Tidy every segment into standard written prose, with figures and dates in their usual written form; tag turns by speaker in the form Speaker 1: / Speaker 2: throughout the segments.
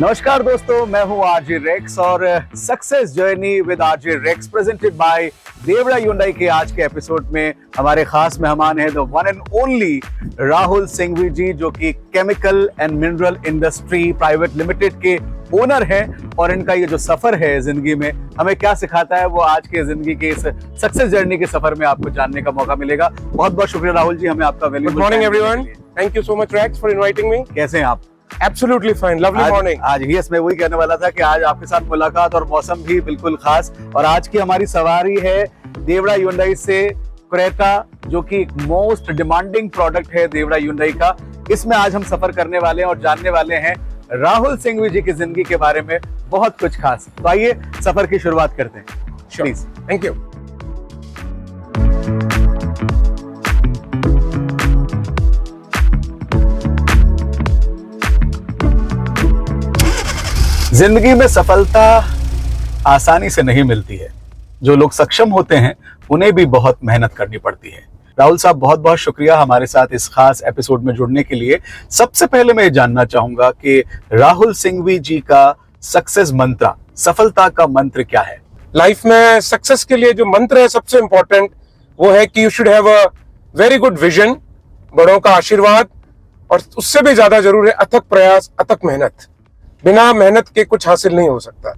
Speaker 1: नमस्कार दोस्तों, मैं हूं आरजे रेक्स और success journey with RJ Rex presented by Devda Hyundai के आज के एपिसोड में हमारे खास मेहमान हैं the one and only Rahul Singhvi ji, जो कि chemical and mineral industry private limited के ओनर हैं। और इनका ये जो सफर है जिंदगी में हमें क्या सिखाता है, वो आज के जिंदगी के इस सक्सेस जर्नी के सफर में आपको जानने का मौका मिलेगा। बहुत बहुत शुक्रिया राहुल जी, हमें आपका valuable.
Speaker 2: Good morning everyone, thank you so much Rex for inviting me.
Speaker 1: कैसे हैं आप?
Speaker 2: Absolutely fine, lovely morning.
Speaker 1: आज यस, मैं वही कहने वाला था कि आज आपके साथ मुलाकात और मौसम भी बिल्कुल खास। और आज की हमारी सवारी है देवड़ा Hyundai से क्रेटा, जो कि एक मोस्ट डिमांडिंग प्रोडक्ट है देवड़ा Hyundai का। इसमें आज हम सफर करने वाले हैं और जानने वाले हैं राहुल सिंघवी जी की जिंदगी के बारे में बहुत कुछ खास। तो आइए सफर की शुरुआत करते हैं। प्लीज।
Speaker 2: Thank you.
Speaker 1: जिंदगी में सफलता आसानी से नहीं मिलती है। जो लोग सक्षम होते हैं उन्हें भी बहुत मेहनत करनी पड़ती है। राहुल साहब, बहुत बहुत शुक्रिया हमारे साथ इस खास एपिसोड में जुड़ने के लिए। सबसे पहले मैं ये जानना चाहूंगा कि राहुल सिंघवी जी का सक्सेस मंत्र, सफलता का मंत्र क्या है?
Speaker 2: लाइफ में सक्सेस के लिए जो मंत्र है सबसे इंपॉर्टेंट वो है कि you should have a very good vision, बड़ों का आशीर्वाद, और उससे भी ज्यादा जरूर है अथक प्रयास, अथक मेहनत। बिना मेहनत के कुछ हासिल नहीं हो सकता।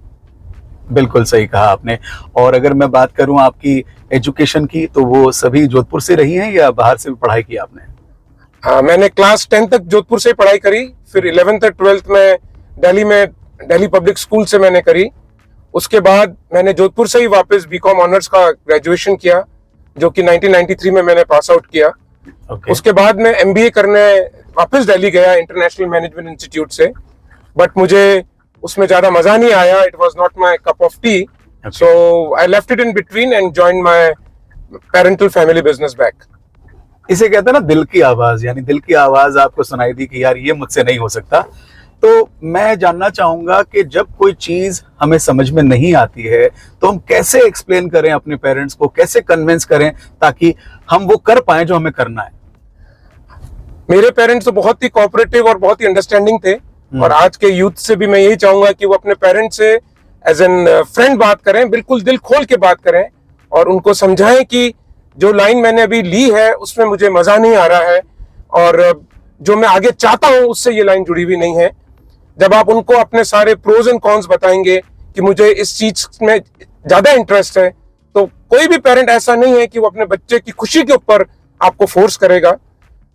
Speaker 1: बिल्कुल सही कहा आपने। और अगर मैं बात करूं आपकी एजुकेशन की, तो वो सभी जोधपुर से रही हैं या बाहर से भी पढ़ाई की आपने?
Speaker 2: हाँ, मैंने क्लास 10 तक जोधपुर से पढ़ाई करी, फिर 11th और 12th में दिल्ली पब्लिक स्कूल से मैंने करी। उसके बाद मैंने जोधपुर से ही वापस बीकॉम ऑनर्स का ग्रेजुएशन किया, जो कि 1993 में मैंने पास आउट किया। उसके बाद मैं MBA करने वापस दिल्ली गया इंटरनेशनल मैनेजमेंट इंस्टीट्यूट से, बट मुझे उसमें ज्यादा मजा नहीं आया। It was not my cup of T, so I left it in between and joined my parental family business back.
Speaker 1: इसे कहते हैं ना दिल की आवाज, यानी दिल की आवाज आपको सुनाई दी कि यार ये मुझसे नहीं हो सकता। तो मैं जानना चाहूंगा कि जब कोई चीज हमें समझ में नहीं आती है तो हम कैसे एक्सप्लेन करें अपने पेरेंट्स को, कैसे कन्विंस करें ताकि हम वो कर पाए जो हमें करना है?
Speaker 2: मेरे पेरेंट्स तो बहुत ही कोऑपरेटिव और बहुत ही अंडरस्टैंडिंग थे, और आज के यूथ से भी मैं यही चाहूंगा कि वो अपने पेरेंट्स से एज एन फ्रेंड बात करें, बिल्कुल दिल खोल के बात करें, और उनको समझाएं कि जो लाइन मैंने अभी ली है उसमें मुझे मजा नहीं आ रहा है, और जो मैं आगे चाहता हूं उससे ये लाइन जुड़ी हुई नहीं है। जब आप उनको अपने सारे प्रोज एंड कॉन्स बताएंगे कि मुझे इस चीज में ज्यादा इंटरेस्ट है, तो कोई भी पेरेंट ऐसा नहीं है कि वो अपने बच्चे की खुशी के ऊपर आपको फोर्स करेगा।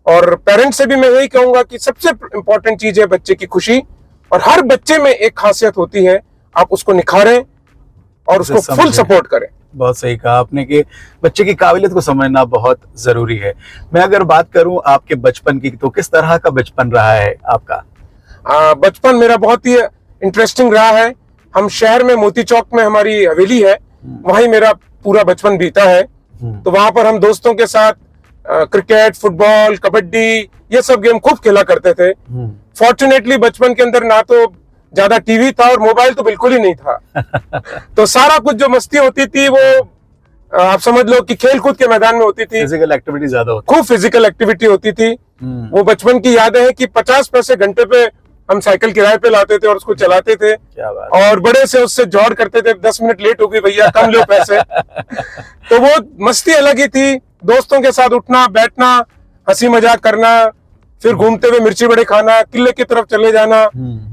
Speaker 2: और पेरेंट्स से भी मैं यही कहूंगा कि सबसे इंपॉर्टेंट चीज है बच्चे की खुशी, और हर बच्चे में एक खासियत होती है, आप उसको निखारें और उसको फुल सपोर्ट करें।
Speaker 1: बहुत सही कहा आपने कि बच्चे की काबिलियत को समझना बहुत जरूरी है। मैं अगर बात करूं आपके बचपन की, तो किस तरह का बचपन रहा है आपका?
Speaker 2: बचपन मेरा बहुत ही इंटरेस्टिंग रहा है। हम शहर में मोती चौक में हमारी हवेली है, वहीं मेरा पूरा बचपन बीता है। तो वहां पर हम दोस्तों के साथ क्रिकेट, फुटबॉल, कबड्डी, ये सब गेम खूब खेला करते थे। फॉर्चुनेटली बचपन के अंदर ना तो ज्यादा टीवी था और मोबाइल तो बिल्कुल ही नहीं था। तो सारा कुछ जो मस्ती होती थी वो आप समझ लो कि खेल कूद के मैदान में होती थी।
Speaker 1: फिजिकल एक्टिविटी ज्यादा होती,
Speaker 2: खूब फिजिकल एक्टिविटी होती थी। वो बचपन की यादें हैं कि 50 पैसे घंटे पे हम साइकिल किराए पे लाते थे और उसको चलाते थे।
Speaker 1: क्या बात।
Speaker 2: और बड़े से उससे जॉड करते थे, 10 मिनट लेट हो गई भैया कम लो पैसे। तो वो मस्ती अलग ही थी। दोस्तों के साथ उठना बैठना, हंसी मजाक करना, फिर घूमते हुए मिर्ची बड़े खाना, किले की तरफ चले जाना,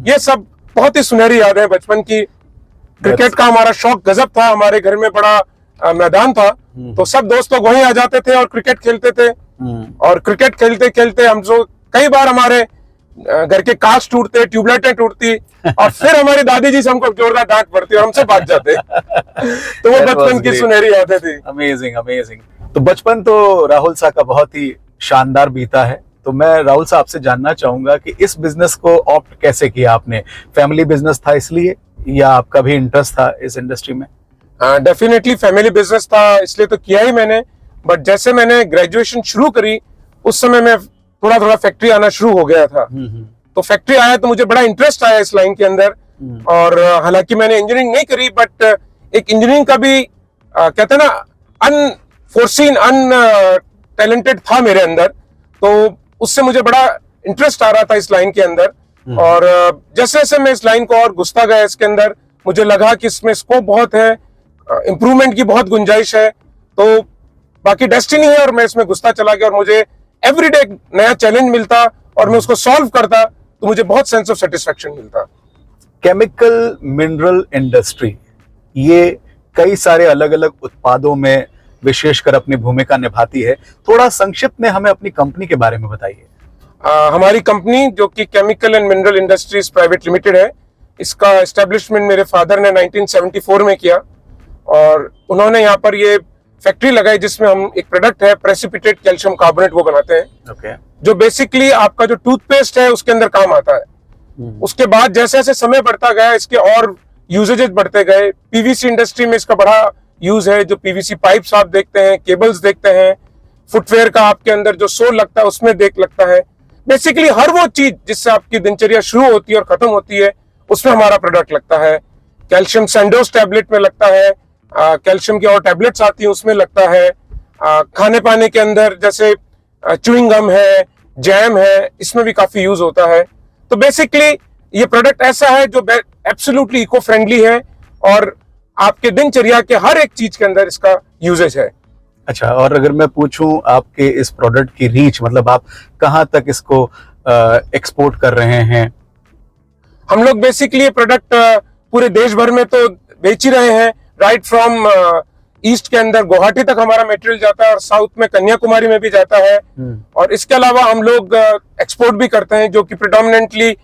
Speaker 2: ये सब बहुत ही सुनहरी यादें हैं बचपन की। क्रिकेट का हमारा शौक गजब था। हमारे घर में बड़ा मैदान था, तो सब दोस्त लोग वहीं आ जाते थे और क्रिकेट खेलते थे। और क्रिकेट खेलते खेलते हम जो कई बार हमारे घर के कांच टूटते, ट्यूबलाइटें टूटती, और फिर हमारी दादी जी से हमको जोरदार डांट पड़ती और हमसे भाग जाते। तो वो बचपन की सुनहरी यादें थी।
Speaker 1: Amazing amazing. तो बचपन तो राहुल साहब का बहुत ही शानदार बीता है। तो मैं राहुल साहब से जानना चाहूंगा कि इस बिजनेस को ऑप्ट कैसे किया आपने? फैमिली बिजनेस था इसलिए, या आपका भी इंटरेस्ट था इस इंडस्ट्री में?
Speaker 2: डेफिनेटली फैमिली बिजनेस था, इसलिए तो किया ही मैंने। बट जैसे मैंने ग्रेजुएशन शुरू करी उस समय मैं थोड़ा थोड़ा फैक्ट्री आना शुरू हो गया था। तो फैक्ट्री आया तो मुझे बड़ा इंटरेस्ट आया इस लाइन के अंदर। और हालांकि मैंने इंजीनियरिंग नहीं करी, बट एक इंजीनियरिंग का भी कहते हैं ना, अनफोर्सीन टैलेंटेड था मेरे अंदर। तो उससे मुझे बड़ा इंटरेस्ट आ रहा था इस लाइन के अंदर। और जैसे जैसे मैं इस लाइन को और घुसता गया इसके अंदर, मुझे लगा कि इसमें स्कोप बहुत है, इम्प्रूवमेंट की बहुत गुंजाइश है। तो बाकी डेस्टिनी है और मैं इसमें घुसता चला गया, और मुझे एवरीडे एक नया चैलेंज मिलता और मैं उसको सॉल्व करता, तो मुझे बहुत सेंस ऑफ सेटिस्फेक्शन मिलता।
Speaker 1: केमिकल मिनरल इंडस्ट्री ये कई सारे अलग अलग उत्पादों में विशेषकर अपनी भूमिका निभाती है। थोड़ा संक्षिप्त में हमें अपनी कंपनी के बारे में बताइए।
Speaker 2: हमारी कंपनी जो कि chemical and mineral industries private limited है, इसका एस्टेब्लिशमेंट मेरे फादर ने 1974 में किया। और उन्होंने यहाँ पर ये फैक्ट्री लगाई जिसमें हम एक प्रोडक्ट है प्रेसिपिटेट कैल्शियम कार्बोनेट वो बनाते हैं। जो बेसिकली आपका जो टूथपेस्ट है उसके अंदर काम आता है। उसके बाद जैसे जैसे समय बढ़ता गया इसके और यूजेजेस बढ़ते गए। पीवीसी इंडस्ट्री में इसका बड़ा यूज है। जो पीवीसी पाइप्स आप देखते हैं, केबल्स देखते हैं, फुटवेयर का आपके अंदर जो सोल लगता है उसमें लगता है। बेसिकली हर वो चीज जिससे आपकी दिनचर्या शुरू होती है और खत्म होती है उसमें हमारा प्रोडक्ट लगता है। कैल्शियम सैंडोज टैबलेट में लगता है, कैल्शियम की और टैबलेट्स आती है उसमें लगता है। खाने पाने के अंदर जैसे च्युइंग गम है, जैम है, इसमें भी काफी यूज होता है। तो बेसिकली ये प्रोडक्ट ऐसा है जो एब्सोल्युटली इको फ्रेंडली है और आपके दिनचर्या के हर एक चीज के अंदर इसका यूजेज है।
Speaker 1: अच्छा, और अगर मैं पूछूं आपके इस प्रोडक्ट की रीच, मतलब आप कहां तक इसको एक्सपोर्ट कर रहे हैं?
Speaker 2: हम लोग बेसिकली ये प्रोडक्ट पूरे देश भर में तो बेच ही रहे हैं। राइट फ्रॉम ईस्ट के अंदर गुवाहाटी तक हमारा मटेरियल जाता है और साउथ में कन्याकुमारी में भी जाता है। और इसके अलावा हम लोग एक्सपोर्ट भी करते हैं, जो कि प्रिडोमिनेंटली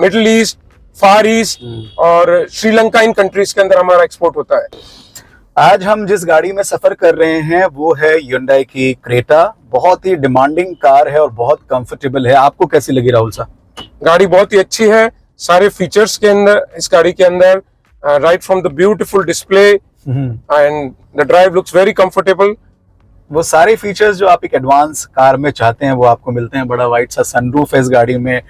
Speaker 2: मिडिल ईस्ट, फार ईस्ट और श्रीलंका, इन कंट्रीज के अंदर हमारा एक्सपोर्ट होता है।
Speaker 1: आज हम जिस गाड़ी में सफर कर रहे हैं वो है Hyundai की क्रेटा। बहुत ही डिमांडिंग कार है और बहुत कंफर्टेबल है। आपको कैसी लगी राहुल साहब?
Speaker 2: गाड़ी बहुत ही अच्छी है। सारे फीचर्स के अंदर इस गाड़ी के अंदर, right from the beautiful display and the drive looks very comfortable.
Speaker 1: वो सारे फीचर्स जो आप एक एडवांस कार में चाहते हैं वो आपको मिलते हैं। बड़ा वाइड सा सनरूफ है इस गाड़ी में,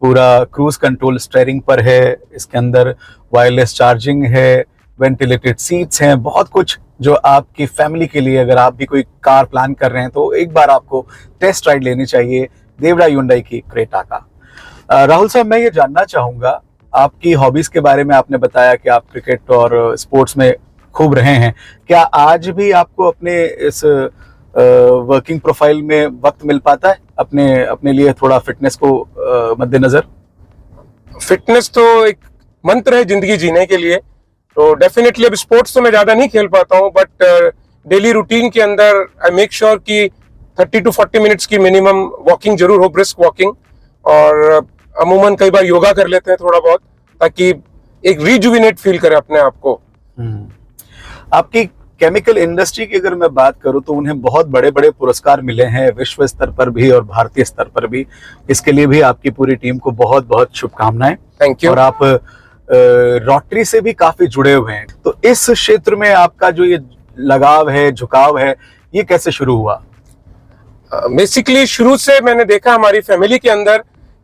Speaker 1: पूरा क्रूज कंट्रोल स्टीयरिंग पर है, इसके अंदर वायरलेस चार्जिंग है, वेंटिलेटेड सीट्स हैं, बहुत कुछ जो आपकी फैमिली के लिए, अगर आप भी कोई कार प्लान कर रहे हैं तो एक बार आपको टेस्ट राइड लेनी चाहिए देवरा Hyundai की क्रेटा का। राहुल साहब, मैं ये जानना चाहूंगा आपकी हॉबीज के बारे में। आपने बताया कि आप क्रिकेट और स्पोर्ट्स में खूब रहे हैं। क्या आज भी आपको अपने इस वर्किंग प्रोफाइल में वक्त मिल पाता है अपने लिए थोड़ा फिटनेस को मद्देनजर?
Speaker 2: फिटनेस तो एक मंत्र है जिंदगी जीने के लिए। तो डेफिनेटली अब स्पोर्ट्स तो मैं ज्यादा नहीं खेल पाता हूँ, बट डेली रूटीन के अंदर आई मेक श्योर कि 30 to 40 मिनट्स की मिनिमम वॉकिंग जरूर हो, ब्रिस्क वॉकिंग। और अमूमन कई बार योगा कर लेते हैं थोड़ा बहुत, ताकि एक रिजुविनेट फील करे अपने आप को।
Speaker 1: आपकी केमिकल इंडस्ट्री की अगर मैं बात करूं तो उन्हें बहुत बड़े बड़े पुरस्कार मिले हैं, विश्व स्तर पर भी और भारतीय स्तर पर भी। इसके लिए भी आपकी पूरी टीम को बहुत बहुत शुभकामनाएं।
Speaker 2: Thank you.
Speaker 1: और आप रोटरी से भी काफी जुड़े हुए हैं, तो इस क्षेत्र में आपका जो ये लगाव है, झुकाव है, ये कैसे शुरू हुआ?
Speaker 2: बेसिकली शुरू से मैंने देखा हमारी फैमिली के अंदर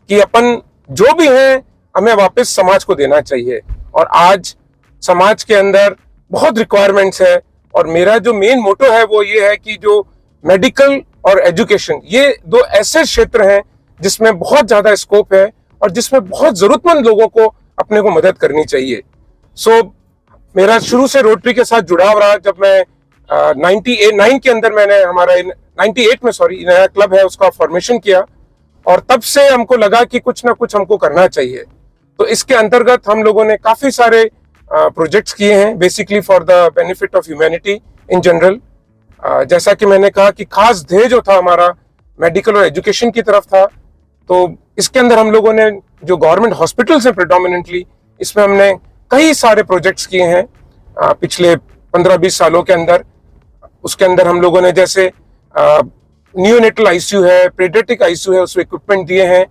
Speaker 2: कि अपन जो भी है हमें वापस समाज को देना चाहिए। और आज समाज के अंदर बहुत रिक्वायरमेंट्स है, और मेरा जो मेन मोटो है वो ये है कि जो मेडिकल और एजुकेशन, ये दो ऐसे क्षेत्र हैं जिसमें बहुत ज्यादा स्कोप है और जिसमें बहुत जरूरतमंद लोगों को अपने को मदद करनी चाहिए। सो मेरा शुरू से रोटरी के साथ जुड़ाव रहा। जब मैं 98 के अंदर मैंने हमारा 98 में नया क्लब है उसका फॉर्मेशन किया, और तब से हमको लगा कि कुछ ना कुछ हमको करना चाहिए। तो इसके अंतर्गत हम लोगों ने काफी सारे प्रोजेक्ट्स किए हैं, basically for the benefit of humanity in general. जैसा कि मैंने कहा कि खास ध्येय जो था हमारा मेडिकल और एजुकेशन की तरफ था। तो इसके अंदर हम लोगों ने जो गवर्नमेंट हॉस्पिटल्स हैं प्रेडोमिनेंटली, इसमें हमने कई सारे प्रोजेक्ट्स किए हैं पिछले 15-20 सालों के अंदर। उसके अंदर हम लोगों ने जैसे नियोनेटल आईसीयू है, पेडियाट्रिक आईसीयू है, उसमें इक्विपमेंट दिए हैं।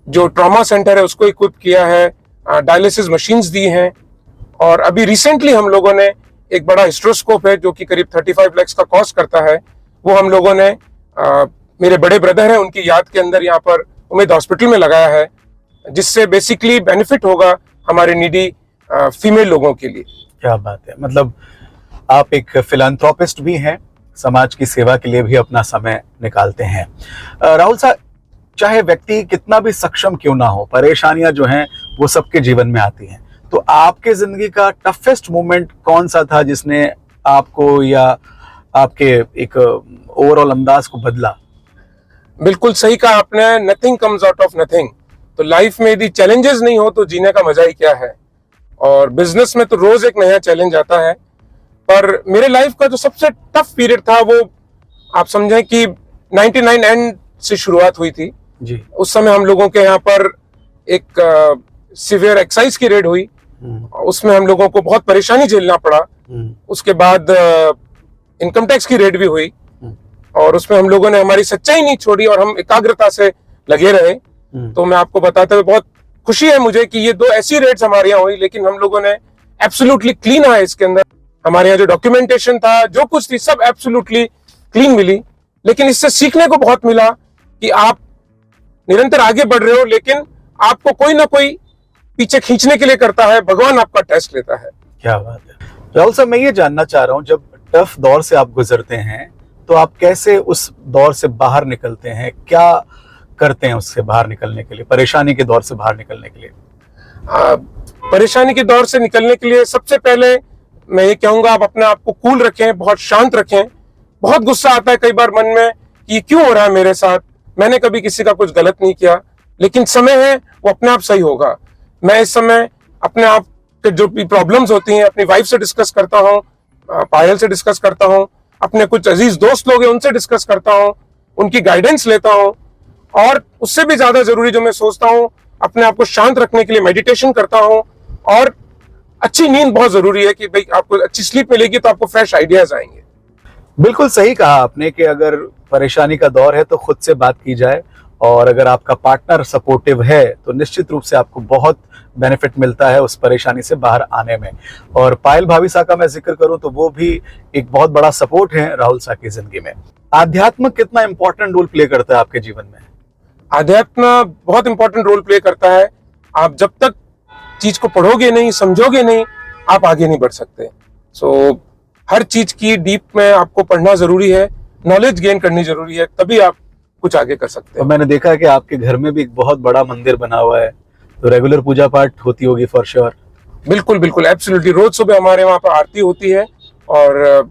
Speaker 2: जो ट्रॉमा सेंटर है उसको इक्विप किया है, डायलिसिस मशीन्स दी हैं। और अभी रिसेंटली हम लोगों ने एक बड़ा हिस्ट्रोस्कोप है जो कि करीब 35 लाख का कॉस्ट करता है, वो हम लोगों ने मेरे बड़े ब्रदर हैं उनकी याद के अंदर यहाँ पर उम्मीद हॉस्पिटल में लगाया है, जिससे बेसिकली बेनिफिट होगा हमारे नीडी फीमेल लोगों के लिए।
Speaker 1: क्या बात है, मतलब आप एक फिलैंथ्रोपिस्ट भी हैं, समाज की सेवा के लिए भी अपना समय निकालते हैं। राहुल साहब, चाहे व्यक्ति कितना भी सक्षम क्यों ना हो, परेशानियां जो हैं वो सबके जीवन में आती हैं। तो आपके जिंदगी का टफेस्ट मोमेंट कौन सा था जिसने आपको या आपके एक ओवरऑल अंदाज को बदला?
Speaker 2: बिल्कुल सही कहा आपने, nothing comes out of nothing. तो लाइफ में यदि चैलेंजेस नहीं हो तो जीने का मजा ही क्या है। और बिजनेस में तो रोज एक नया चैलेंज आता है, पर मेरे लाइफ का जो सबसे टफ पीरियड था वो आप समझें कि 99 एंड से शुरुआत हुई थी
Speaker 1: जी।
Speaker 2: उस समय हम लोगों के यहाँ पर एक सिवियर एक्साइज की रेड हुई, उसमें हम लोगों को बहुत परेशानी झेलना पड़ा। उसके बाद इनकम टैक्स की रेड भी हुई और उसमें हम लोगों ने हमारी सच्चाई नहीं छोड़ी और हम एकाग्रता से लगे रहे। तो मैं आपको बताते हुए बहुत खुशी है मुझे कि ये 2 ऐसी रेड्स हमारे यहाँ हुई, लेकिन हम लोगों ने एब्सोल्युटली क्लीन है। इसके अंदर हमारे यहाँ जो डॉक्यूमेंटेशन था, जो कुछ थी, सब एब्सोल्युटली क्लीन मिली। लेकिन इससे सीखने को बहुत मिला कि आप निरंतर आगे बढ़ रहे हो, लेकिन आपको कोई ना कोई पीछे खींचने के लिए करता है, भगवान आपका टेस्ट लेता है।
Speaker 1: क्या बात है राहुल साहब, मैं ये जानना चाह रहा हूँ, जब टफ दौर से आप गुजरते हैं तो आप कैसे उस दौर से बाहर निकलते हैं? क्या करते हैं उससे बाहर निकलने के लिए, परेशानी के दौर से बाहर निकलने के लिए?
Speaker 2: परेशानी के दौर से निकलने के लिए सबसे पहले मैं ये कहूंगा, आप अपने आप को कूल रखें, बहुत शांत रखें। बहुत गुस्सा आता है कई बार मन में कि ये क्यों हो रहा है मेरे साथ, मैंने कभी किसी का कुछ गलत नहीं किया, लेकिन समय है वो अपने आप सही होगा। मैं इस समय अपने आप के जो भी प्रॉब्लम्स होती हैं अपनी वाइफ से डिस्कस करता हूँ, पायल से डिस्कस करता हूँ, अपने कुछ अजीज दोस्त लोग हैं उनसे डिस्कस करता हूँ, उनकी गाइडेंस लेता हूँ। और उससे भी ज्यादा जरूरी जो मैं सोचता हूँ, अपने आप को शांत रखने के लिए मेडिटेशन करता हूँ। और अच्छी नींद बहुत जरूरी है कि भाई आपको अच्छी स्लीप मिलेगी तो आपको फ्रेश आइडियाज आएंगे।
Speaker 1: बिल्कुल सही कहा आपने कि अगर परेशानी का दौर है तो खुद से बात की जाए, और अगर आपका पार्टनर सपोर्टिव है तो निश्चित रूप से आपको बहुत बेनिफिट मिलता है उस परेशानी से बाहर आने में। और पायल भाभी साहब का मैं जिक्र करूं तो वो भी एक बहुत बड़ा सपोर्ट है राहुल साहब की जिंदगी में। आध्यात्म कितना इंपॉर्टेंट रोल प्ले करता है आपके जीवन में?
Speaker 2: आध्यात्म बहुत इंपॉर्टेंट रोल प्ले करता है। आप जब तक चीज को पढ़ोगे नहीं, समझोगे नहीं, आप आगे नहीं बढ़ सकते। सो हर चीज की डीप में आपको पढ़ना जरूरी है, नॉलेज गेन करनी जरूरी है, तभी आप कुछ आगे कर सकते हैं।
Speaker 1: तो मैंने देखा कि आपके घर में भी एक बहुत बड़ा मंदिर बना हुआ है, तो रेगुलर पूजा पाठ होती होगी फॉर श्योर।
Speaker 2: बिल्कुल बिल्कुल, एब्सोल्युटली। रोज सुबह हमारे वहाँ पर आरती होती है और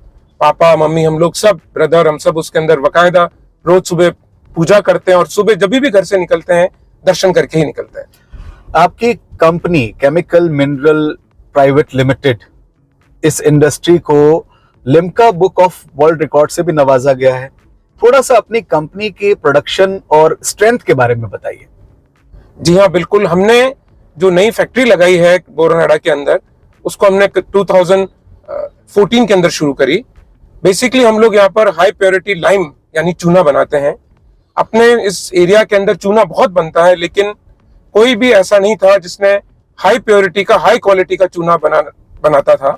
Speaker 2: पापा मम्मी हम लोग सब ब्रदर हम सब उसके अंदर बाकायदा रोज सुबह पूजा करते हैं और सुबह जब भी घर से निकलते हैं दर्शन करके ही निकलते हैं।
Speaker 1: आपकी company chemical mineral private limited इस इंडस्ट्री को Limca book of world record से भी नवाजा गया है। थोड़ा सा अपनी कंपनी के प्रोडक्शन और स्ट्रेंथ के बारे में बताइए।
Speaker 2: जी हाँ, बिल्कुल। हमने जो नई फैक्ट्री लगाई है बोरनाडा के अंदर, उसको हमने 2014 के अंदर शुरू करी। बेसिकली हम लोग यहाँ पर हाई प्योरिटी लाइम यानी चूना बनाते हैं। अपने इस एरिया के अंदर चूना बहुत बनता है, लेकिन कोई भी ऐसा नहीं था जिसने हाई प्योरिटी का, हाई क्वालिटी का चूना बनाता था।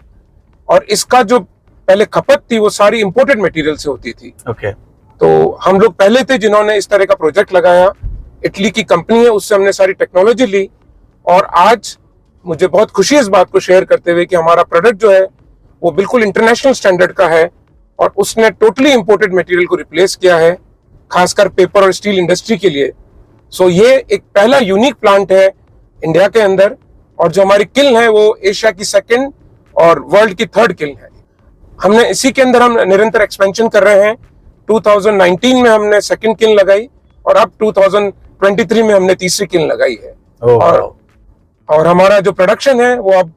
Speaker 2: और इसका जो पहले खपत थी वो सारी इंपोर्टेड मटेरियल से होती थी।
Speaker 1: ओके।
Speaker 2: तो हम लोग पहले थे जिन्होंने इस तरह का प्रोजेक्ट लगाया। इटली की कंपनी है, उससे हमने सारी टेक्नोलॉजी ली और आज मुझे बहुत खुशी है इस बात को शेयर करते हुए कि हमारा प्रोडक्ट जो है वो बिल्कुल इंटरनेशनल स्टैंडर्ड का है और उसने टोटली इंपोर्टेड मटेरियल को रिप्लेस किया है, खासकर पेपर और स्टील इंडस्ट्री के लिए। सो ये एक पहला यूनिक प्लांट है इंडिया के अंदर और जो हमारी किल्न है वो एशिया की 2nd और वर्ल्ड की 3rd किल्न है। हमने इसी के अंदर हम निरंतर एक्सपेंशन कर रहे हैं। 2019 में हमने 2nd किल्न लगाई और अब 2023 में हमने 3री किल्न लगाई है। और हमारा जो प्रोडक्शन है वो अब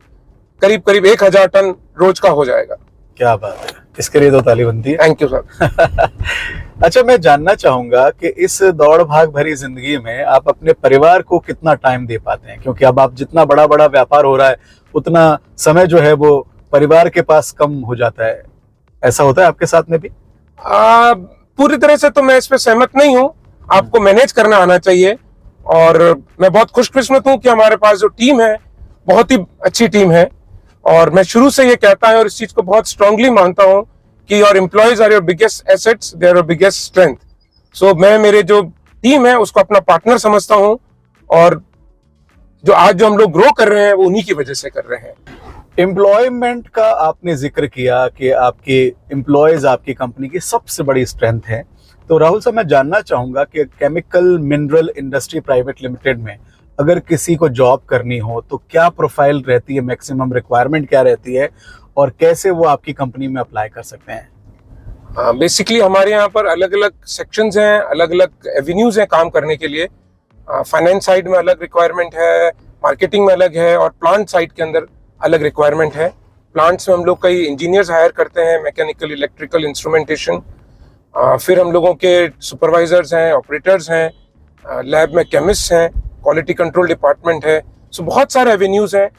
Speaker 2: करीब करीब 1000 टन रोज का हो जाएगा।
Speaker 1: क्या बात है, इसके लिए तो ताली बनती है।
Speaker 2: Thank you sir.
Speaker 1: अच्छा, मैं जानना चाहूंगा कि इस दौड़ भाग भरी जिंदगी में आप अपने परिवार को कितना टाइम दे पाते हैं, क्योंकि अब आप जितना बड़ा बड़ा व्यापार हो रहा है उतना समय जो है वो परिवार के पास कम हो जाता है। ऐसा होता है आपके साथ में भी?
Speaker 2: पूरी तरह से तो मैं इस पे सहमत नहीं हूँ, आपको मैनेज करना आना चाहिए। और मैं बहुत खुशकिस्मत हूँ कि हमारे पास जो टीम है बहुत ही अच्छी टीम है, और मैं शुरू से ये कहता हूँ और इस चीज को बहुत स्ट्रांगली मानता हूँ कि your employees are your biggest assets, they are your biggest strength. So मैं मेरे जो टीम है उसको अपना पार्टनर समझता हूँ, और जो आज जो हम लोग ग्रो कर रहे हैं वो उन्हीं की वजह से कर रहे हैं।
Speaker 1: एम्प्लॉयमेंट का आपने जिक्र किया कि आपके एम्प्लॉयज आपकी कंपनी की सबसे बड़ी स्ट्रेंथ है, तो राहुल साहब मैं जानना चाहूंगा कि chemical mineral industry private limited में अगर किसी को जॉब करनी हो तो क्या प्रोफाइल रहती है, मैक्सिमम रिक्वायरमेंट क्या रहती है, और कैसे वो आपकी कंपनी में अप्लाई कर सकते हैं?
Speaker 2: बेसिकली हमारे यहाँ पर अलग अलग सेक्शंस हैं, अलग अलग एवेन्यूज हैं काम करने के लिए। फाइनेंस साइड में अलग रिक्वायरमेंट है, मार्केटिंग में अलग है, और प्लांट साइड के अंदर अलग रिक्वायरमेंट है। प्लांट्स में हम लोग कई इंजीनियर्स हायर करते हैं, मैकेनिकल, इलेक्ट्रिकल, इंस्ट्रूमेंटेशन। फिर हम लोगों के सुपरवाइजर्स हैं, ऑपरेटर्स हैं, लैब में केमिस्ट हैं, क्वालिटी कंट्रोल डिपार्टमेंट है। सो बहुत सारे एवेन्यूज हैं।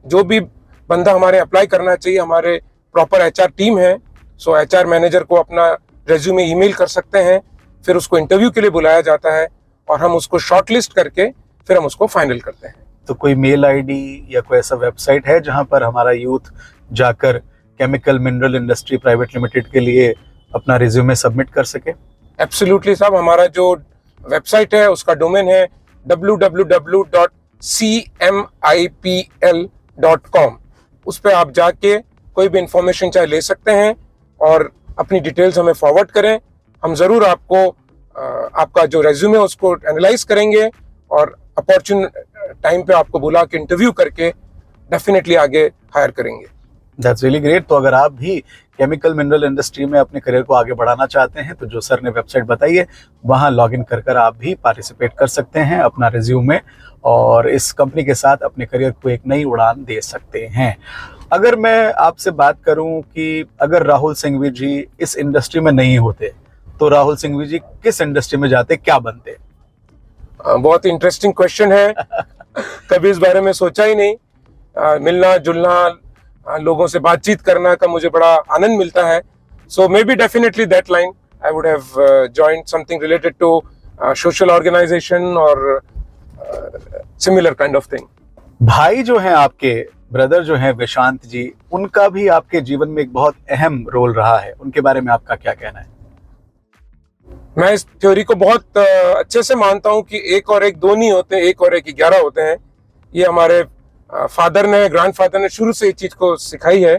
Speaker 2: जो भी बंदा हमारे अप्लाई करना चाहिए, हमारे प्रॉपर एचआर टीम है। सो एचआर मैनेजर को अपना रेज्यूमे ईमेल कर सकते हैं, फिर उसको इंटरव्यू के लिए बुलाया जाता है, और हम उसको शॉर्टलिस्ट करके फिर हम उसको फाइनल करते हैं।
Speaker 1: तो कोई मेल आईडी या कोई ऐसा वेबसाइट है जहां पर हमारा यूथ जाकर chemical mineral industry private limited के लिए अपना रिज्यूमे सबमिट कर सके?
Speaker 2: एब्सोल्युटली साहब, हमारा जो वेबसाइट है उसका डोमेन है www.cmipl.com। उस पर आप जाके कोई भी इंफॉर्मेशन चाहे ले सकते हैं और अपनी डिटेल्स हमें फॉरवर्ड करें। हम ज़रूर आपको आपका जो रेज्यूमे उसको एनालाइज करेंगे, और अपॉर्चुन टाइम पे आपको बुला के इंटरव्यू करके डेफिनेटली आगे हायर करेंगे।
Speaker 1: That's really great. तो अगर आप भी केमिकल मिनरल इंडस्ट्री में अपने करियर को आगे बढ़ाना चाहते हैं तो जो सर ने वेबसाइट बताई है वहां लॉगिन कर आप भी पार्टिसिपेट कर सकते हैं अपना रिज्यूमे, और इस कंपनी के साथ अपने करियर को एक नई उड़ान दे सकते हैं। अगर मैं आपसे बात करूं कि अगर राहुल सिंघवी जी इस इंडस्ट्री में नहीं होते तो राहुल सिंघवी जी किस इंडस्ट्री में जाते, क्या बनते?
Speaker 2: बहुत इंटरेस्टिंग क्वेश्चन है। कभी इस बारे में सोचा ही नहीं। मिलना जुलना, लोगों से बातचीत करना का मुझे बड़ा आनंद मिलता है। So maybe definitely that line I would have joined something related to social organization और सिमिलर काइंड ऑफ थिंग।
Speaker 1: भाई जो हैं आपके, ब्रदर जो हैं विशांत जी, उनका भी आपके जीवन में एक बहुत अहम रोल रहा है, उनके बारे में आपका क्या कहना है?
Speaker 2: मैं इस थ्योरी को बहुत अच्छे से मानता हूं कि एक और एक दो नहीं होते, एक और एक 11 होते हैं। ये हमारे फादर ने, ग्रैंडफादर ने शुरू से इस चीज को सिखाई है।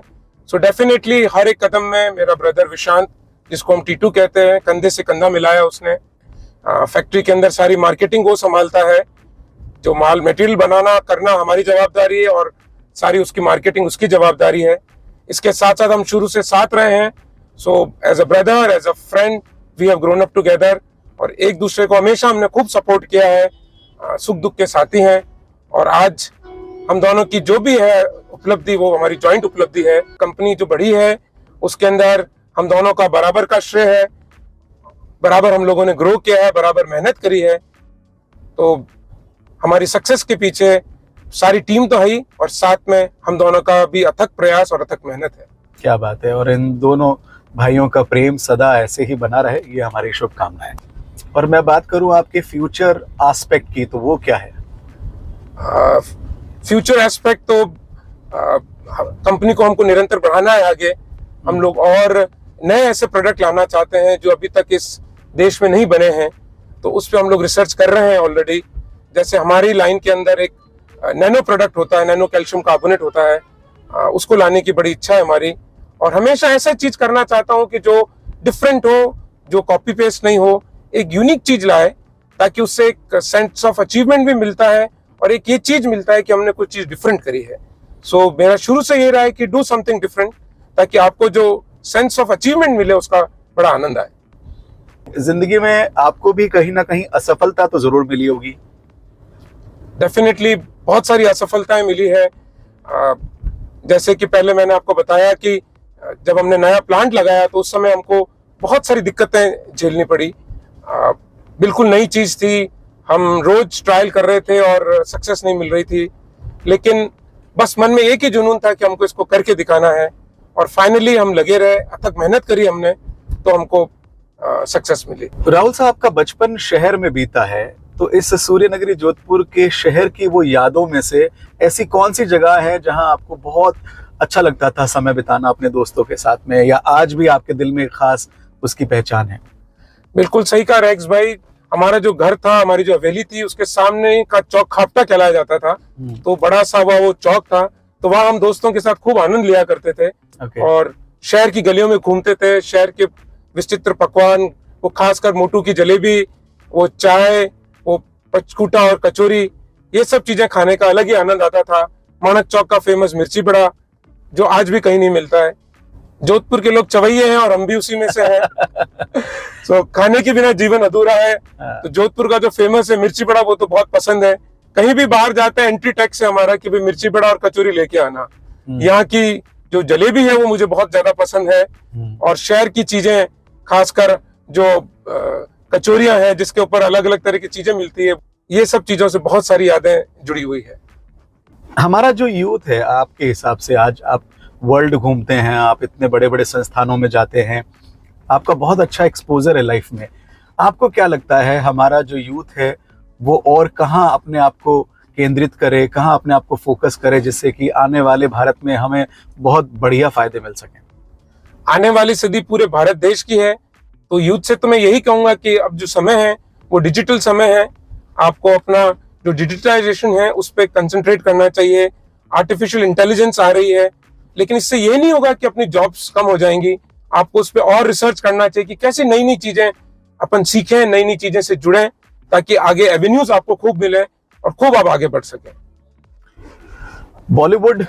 Speaker 2: सो डेफिनेटली हर एक कदम में मेरा ब्रदर विशांत, जिसको हम टीटू कहते हैं, कंधे से कंधा मिलाया उसने। फैक्ट्री के अंदर सारी मार्केटिंग वो संभालता है। जो माल मटेरियल बनाना करना हमारी जवाबदारी है, और सारी उसकी मार्केटिंग उसकी जवाबदारी है। इसके साथ साथ हम शुरू से साथ रहे हैं। So as a brother, as a friend, we have grown up together, और एक दूसरे को हमेशा हमने खूब सपोर्ट किया है। सुख दुख के साथी हैं, और आज हम दोनों की जो भी है उपलब्धि वो हमारी जॉइंट उपलब्धि है। कंपनी जो बड़ी है उसके अंदर हम दोनों का बराबर का श्रेय है। बराबर हम लोगों ने ग्रो किया है, बराबर मेहनत करी है। तो हमारी सक्सेस के पीछे सारी टीम तो है ही, और साथ में हम दोनों का भी अथक प्रयास और अथक मेहनत है।
Speaker 1: क्या बात है। और इन दोनों भाइयों का प्रेम सदा ऐसे ही बना रहे, ये हमारी शुभकामनाएं। और मैं बात करूं आपके फ्यूचर एस्पेक्ट की, तो वो क्या है?
Speaker 2: फ्यूचर एस्पेक्ट तो कंपनी को हमको निरंतर बढ़ाना है आगे। हम लोग और नए ऐसे प्रोडक्ट लाना चाहते हैं जो अभी तक इस देश में नहीं बने हैं, तो उस पर हम लोग रिसर्च कर रहे हैं ऑलरेडी। जैसे हमारी लाइन के अंदर एक नैनो प्रोडक्ट होता है, नैनो कैल्शियम कार्बोनेट होता है, उसको लाने की बड़ी इच्छा है हमारी। और हमेशा ऐसा चीज करना चाहता हूँ कि जो डिफरेंट हो, जो कॉपी पेस्ट नहीं हो, एक यूनिक चीज लाए, ताकि उससे एक सेंस ऑफ अचीवमेंट भी मिलता है, और एक ये चीज मिलता है कि हमने कुछ चीज डिफरेंट करी है। सो मेरा शुरू से ये रहा है कि डू समथिंग डिफरेंट, ताकि आपको जो सेंस ऑफ अचीवमेंट मिले उसका बड़ा आनंद आए।
Speaker 1: जिंदगी में आपको भी कहीं ना कहीं असफलता तो जरूर मिली होगी?
Speaker 2: डेफिनेटली बहुत सारी असफलताएं मिली है। जैसे कि पहले मैंने आपको बताया कि जब हमने नया प्लांट लगाया तो उस समय हमको बहुत सारी दिक्कतें झेलनी पड़ी। बिल्कुल नई चीज थी, हम रोज ट्रायल कर रहे थे और सक्सेस नहीं मिल रही थी, लेकिन बस मन में एक ही जुनून था कि हमको इसको करके दिखाना है। और फाइनली हम लगे रहे, अथक मेहनत करी हमने, तो हमको सक्सेस मिली।
Speaker 1: राहुल साहब का बचपन शहर में बीता है, तो इस सूर्यनगरी जोधपुर के शहर की वो यादों में से ऐसी कौन सी जगह है जहां आपको बहुत अच्छा लगता था समय बिताना अपने दोस्तों के साथ में, या आज भी आपके दिल में खास उसकी पहचान है?
Speaker 2: बिल्कुल सही कहा रेक्स भाई। हमारा जो घर था, हमारी जो हवेली थी, उसके सामने का चौक खापटा कहलाया जाता था। तो बड़ा सा वो चौक था, तो वहां हम दोस्तों के साथ खूब आनंद लिया करते थे। और शहर की गलियों में घूमते थे। शहर के विचित्र पकवान, वो खासकर मोटू की जलेबी, वो चाय, वो पचकूटा और कचौरी, ये सब चीजें खाने का अलग ही आनंद आता था। माणक चौक का फेमस मिर्ची बड़ा, जो आज भी कहीं नहीं मिलता है। जोधपुर के लोग चवैये हैं और हम भी उसी में से हैं। तो खाने के बिना जीवन अधूरा है। तो जोधपुर का जो फेमस है मिर्ची बड़ा, वो तो बहुत पसंद है। कहीं भी बाहर जाते हैं एंट्री टैक्स है हमारा कि भाई मिर्ची बड़ा और कचौरी लेके आना। यहाँ की जो जलेबी है वो मुझे बहुत ज्यादा पसंद है। और शहर की चीजें, खासकर जो कचौरियां हैं जिसके ऊपर अलग अलग तरह की चीजें मिलती है, ये सब चीजों से बहुत सारी यादें जुड़ी हुई है।
Speaker 1: हमारा जो यूथ है, आपके हिसाब से आज आप वर्ल्ड घूमते हैं, आप इतने बड़े बड़े संस्थानों में जाते हैं, आपका बहुत अच्छा एक्सपोजर है लाइफ में, आपको क्या लगता है हमारा जो यूथ है वो और कहाँ अपने आप को केंद्रित करे, कहाँ अपने आप को फोकस करे, जिससे कि आने वाले भारत में हमें बहुत बढ़िया फायदे मिल सकें?
Speaker 2: आने वाली सदी पूरे भारत देश की है, तो यूथ से तो मैं यही कहूंगा कि अब जो समय है वो डिजिटल समय है। आपको अपना जो डिजिटलाइजेशन है उस पर कंसंट्रेट करना चाहिए। आर्टिफिशियल इंटेलिजेंस आ रही है, लेकिन इससे ये नहीं होगा कि अपनी जॉब्स कम हो जाएंगी। आपको उस पर और रिसर्च करना चाहिए कि कैसे नई नई चीजें अपन सीखें, नई नई चीजें से जुड़ें, ताकि आगे एवेन्यूज आपको खूब मिले और खूब आप आगे बढ़ सकें।
Speaker 1: बॉलीवुड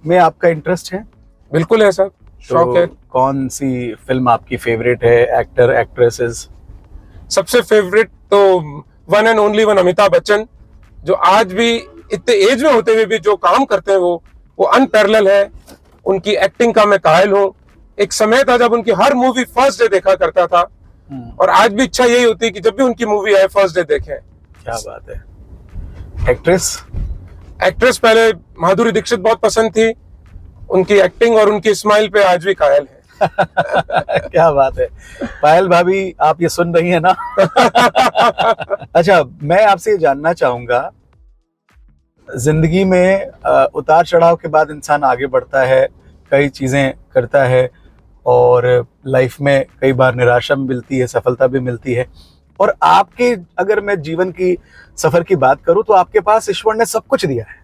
Speaker 1: में आपका इंटरेस्ट है?
Speaker 2: बिल्कुल है सर, शौक है।
Speaker 1: कौन सी फिल्म आपकी फेवरेट है? Actor, actresses?
Speaker 2: सबसे फेवरेट तो one and only one Amitabh Bachchan, जो आज भी इतने एज में होते हुए भी जो काम करते हैं वो अनपैरेलल है। उनकी एक्टिंग का मैं कायल हूँ। एक समय था जब उनकी हर मूवी फर्स्ट डे देखा करता था, और आज भी इच्छा यही होती है कि जब भी उनकी मूवी आए फर्स्ट डे देखें।
Speaker 1: क्या बात है। एक्ट्रेस
Speaker 2: पहले माधुरी दीक्षित बहुत पसंद थी। उनकी एक्टिंग और उनकी स्माइल पे आज भी कायल है।
Speaker 1: क्या बात है। पायल भाभी, आप ये सुन रही है ना? अच्छा, मैं आपसे ये जानना चाहूंगा, जिंदगी में उतार चढ़ाव के बाद इंसान आगे बढ़ता है, कई चीजें करता है, और लाइफ में कई बार निराशा भी मिलती है, सफलता भी मिलती है। और आपके, अगर मैं जीवन की सफर की बात करूं, तो आपके पास ईश्वर ने सब कुछ दिया है,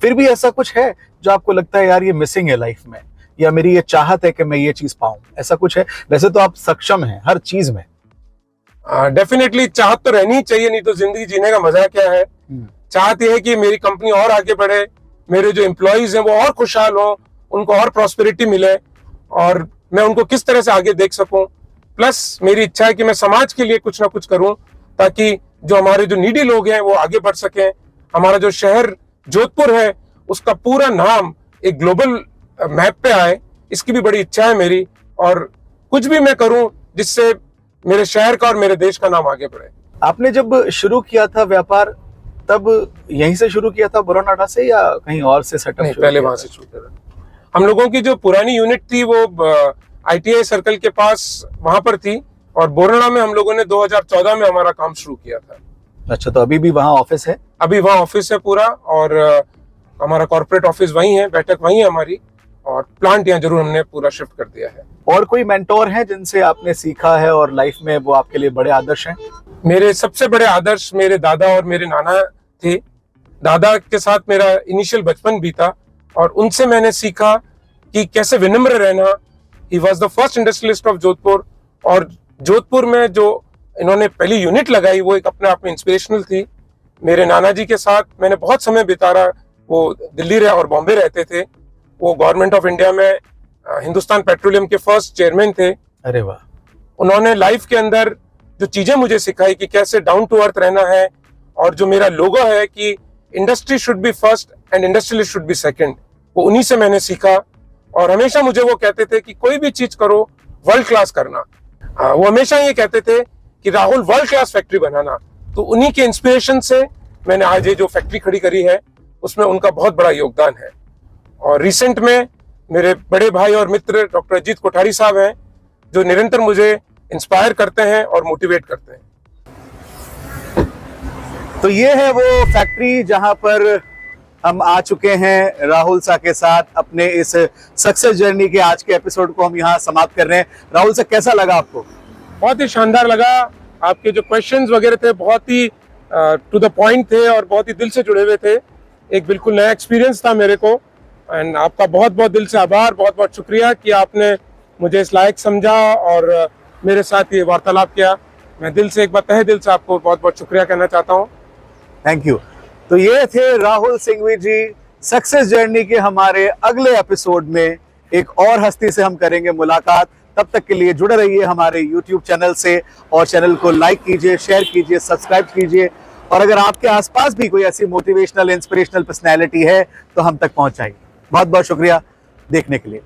Speaker 1: फिर भी ऐसा कुछ है जो आपको लगता है यार ये मिसिंग है लाइफ में, या मेरी ये चाहत है कि मैं ये चीज पाऊं, ऐसा कुछ है? वैसे तो आप सक्षम हैं हर चीज में।
Speaker 2: डेफिनेटली चाहत तो रहनी ही चाहिए, नहीं तो जिंदगी जीने का मजा क्या है। चाहत यह है कि मेरी कंपनी और आगे बढ़े, मेरे जो एम्प्लॉइज हैं वो और खुशहाल हो, उनको और प्रॉस्पेरिटी मिले, और मैं उनको किस तरह से आगे देख सकूं। प्लस मेरी इच्छा है कि मैं समाज के लिए कुछ ना कुछ करूं, ताकि जो हमारे जो नीडी लोग हैं वो आगे बढ़ सकें। हमारा जो शहर जोधपुर है उसका पूरा नाम एक ग्लोबल मैप पे आए, इसकी भी बड़ी इच्छा है मेरी। और कुछ भी मैं करूं जिससे मेरे शहर का और मेरे देश का नाम आगे बढ़े।
Speaker 1: आपने जब शुरू किया था व्यापार, तब यहीं से शुरू किया था बोरानाडा से, या कहीं और से सेटअप?
Speaker 2: नहीं, पहले वहां से शुरू किया था। हम लोगों की जो पुरानी यूनिट थी वो ITI सर्कल के पास वहां पर थी, और बोराना में हम लोगों ने 2014 में हमारा काम शुरू किया था।
Speaker 1: अच्छा, तो अभी भी वहाँ ऑफिस है?
Speaker 2: अभी वहाँ ऑफिस है पूरा, और हमारा कॉर्पोरेट ऑफिस वहीं है, बैठक वहीं है हमारी, और प्लांट यहाँ जरूर हमने पूरा शिफ्ट कर दिया है।
Speaker 1: और कोई मेंटोर हैं जिनसे आपने सीखा है और लाइफ में वो आपके लिए बड़े आदर्श हैं?
Speaker 2: मेरे सबसे बड़े आदर्श मेरे दादा और मेरे नाना थे। दादा के साथ मेरा इनिशियल बचपन बीता, और उनसे मैंने सीखा कि कैसे विनम्र रहना। He was the first industrialist of Jodhpur, और जोधपुर में जो इन्होंने पहली यूनिट लगाई वो एक अपने आप में इंस्पिरेशनल थी। मेरे नाना जी के साथ मैंने बहुत समय बिताया। वो दिल्ली और बॉम्बे रहते थे। वो गवर्नमेंट ऑफ इंडिया में हिंदुस्तान पेट्रोलियम के फर्स्ट चेयरमैन थे।
Speaker 1: अरे वाह।
Speaker 2: उन्होंने लाइफ के अंदर जो चीजें मुझे सिखाई कि कैसे डाउन टू अर्थ रहना है, और जो मेरा लोगो है कि industry should be first and industrialist should be second, वो उन्हीं से मैंने सीखा। और हमेशा मुझे वो कहते थे कि कोई भी चीज करो वर्ल्ड क्लास करना। वो हमेशा ये कहते थे कि राहुल वर्ल्ड क्लास फैक्ट्री बनाना। तो उन्हीं के इंस्पिरेशन से मैंने आज ये जो फैक्ट्री खड़ी करी है, उसमें उनका बहुत बड़ा योगदान है। और रिसेंट में मेरे बड़े भाई और मित्र डॉक्टर अजीत कोठारी साहब हैं, जो निरंतर मुझे इंस्पायर करते हैं और मोटिवेट करते हैं।
Speaker 1: तो ये है वो फैक्ट्री जहां पर हम आ चुके हैं राहुल सा के साथ। अपने इस सक्सेस जर्नी के आज के एपिसोड को हम यहाँ समाप्त कर रहे हैं। राहुल सा, कैसा लगा आपको?
Speaker 2: बहुत ही शानदार लगा। आपके जो क्वेश्चंस वगैरह थे बहुत ही टू द पॉइंट थे और बहुत ही दिल से जुड़े हुए थे। एक बिल्कुल नया एक्सपीरियंस था मेरे को। एंड आपका बहुत बहुत दिल से आभार, बहुत बहुत शुक्रिया कि आपने मुझे इस लायक समझा और मेरे साथ ये वार्तालाप किया। मैं दिल से एक बार तहे दिल से आपको बहुत बहुत शुक्रिया कहना चाहता हूँ।
Speaker 1: Thank you. तो ये थे राहुल सिंघवी जी। सक्सेस जर्नी के हमारे अगले एपिसोड में एक और हस्ती से हम करेंगे मुलाकात। तब तक के लिए जुड़े रहिए हमारे YouTube चैनल से और चैनल को लाइक कीजिए, शेयर कीजिए, सब्सक्राइब कीजिए। और अगर आपके आसपास भी कोई ऐसी मोटिवेशनल, इंस्पिरेशनल पर्सनैलिटी है तो हम तक पहुंचाइए। बहुत बहुत शुक्रिया देखने के लिए।